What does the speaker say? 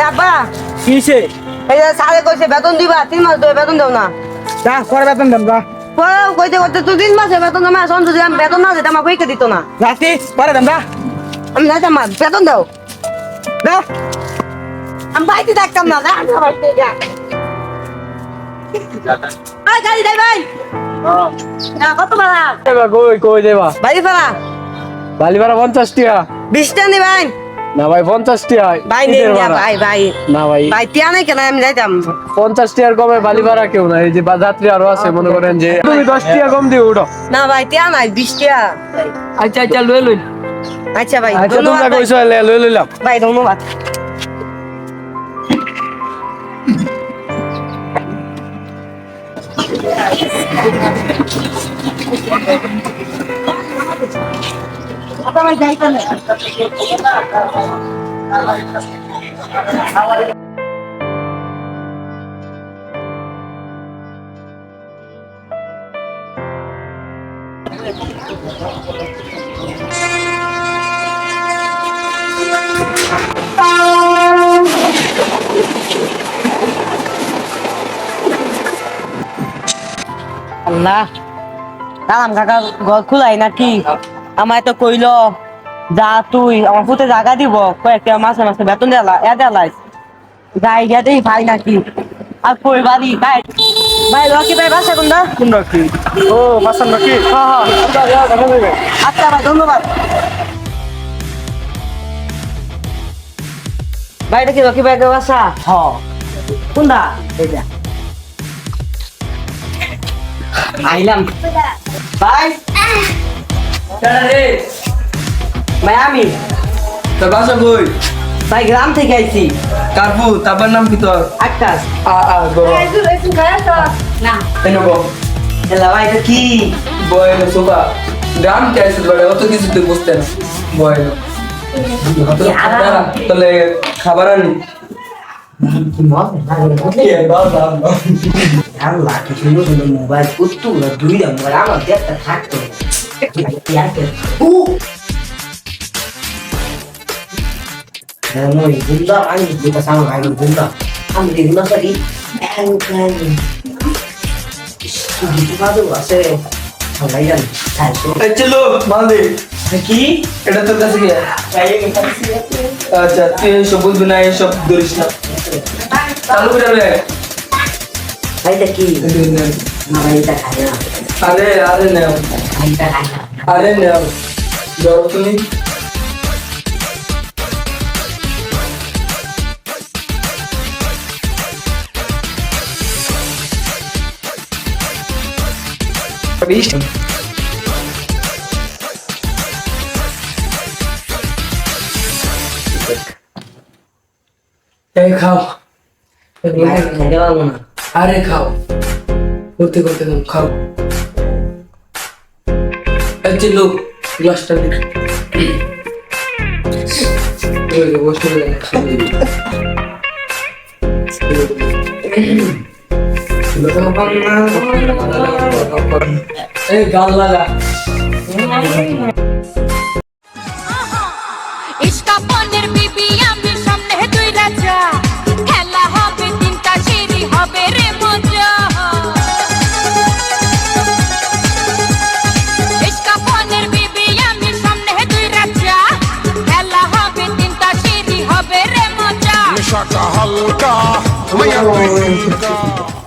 আব্বা কিসে এই যে স্যারে কইছে বেতন দিবা 3 মাস ধরে বেতন দাও না যা পরে বেতন দেন যা কইতে কইতে তুই 3 মাসে বেতন জমা আসন যদি আমি বেতন না দিতাম আমাকে কইতে দিত না রাতি পরে দেন যা আমি যাইতাম মা বেতন দাও যা আমি বাইতে থাকতাম না আমি বাইতে যা আই গাড়ি যাই ভাই না কত ভাড়া কই দেবা বাড়ি ভাড়া বালি ভাড়া 50 টাকা 20 টাকা নিবেন না ভাই 50 টাকা ভাই নেই না ভাই ভাই না ভাই ভাই টিয়া নাই কেন আমি যাইতাম 50 টাকার কমে বালি ভাড়া কেউ না এই যে যাত্রী আরো আছে মনে করেন যে তুমি 10 টাকা কম দিও উঠো না ভাই টিয়া নাই 20 টাকা আচ্ছা আচ্ছা লই লই আচ্ছা ভাই আচ্ছা ধন্যবাদ তোমরা ভাই। কইছো লই লইলাম ভাই ধন্যবাদ আল্লাহ কালাম কাকা ঘর খুলাই নাকি আমায় তো কইলো যা তুই আমার ফুটে জায়গা দিব কয়েকটা মাসে মাসে বেতন দেলাই যাই গিয়া দেখি ভাই নাকি আর কই বাড়ি ভাই ভাই রকি ভাই বাসা কোনটা কোন রাখি ও মাসান রাখি হ্যাঁ আচ্ছা ভাই ধন্যবাদ ভাই দেখি রকি ভাই বাসা হ্যাঁ কোনটা এটা আইলাম ভাই রে ভাই আমি তোর বাসা কই ভাই গ্রাম থেকে আইছি কারপু তাবার নাম কি তোর আকাশ গো না এনো গো এলা ভাই এটা কি বয়নো সোফা গ্রাম কে আছে বড় অত কিছু তুই বুঝতে না বয়নো তাহলে খাবার আনি আল্লাহ কি সুন্দর সুন্দর মোবাইল কুত্তু দুইটা মোবাইল আমার দেখতে থাকতো Noi bunda ani kita sama kayak bunda. Kami di rumah tadi kan itu baru ase kalian tahu. চলো মাল দে কি এটা তোর কাছে কি আচ্ছা তুই সব বুঝবি না এসব ধরিস না চালু করে রে এটা কি না ভাই এটা খাই না আরে আরে না এটা খাই না আরে না ধরো তুমি এই খাও খাইতে পারবো না আরে খাও করতে করতে খাও আচ্ছা লোক গ্লাসটা দিন ওই যে বসে এই গাল লাগা ইশকা পনের বিবি আমি সামনে দুই রাজা খেলা হবে তিনটা সিঁড়ি হবে রে মজা ইশকা পনের বিবি আমি সামনে দুই রাজা খেলা হবে তিনটা সিঁড়ি হবে রে মজা নেশাটা হালকা মায়া তুই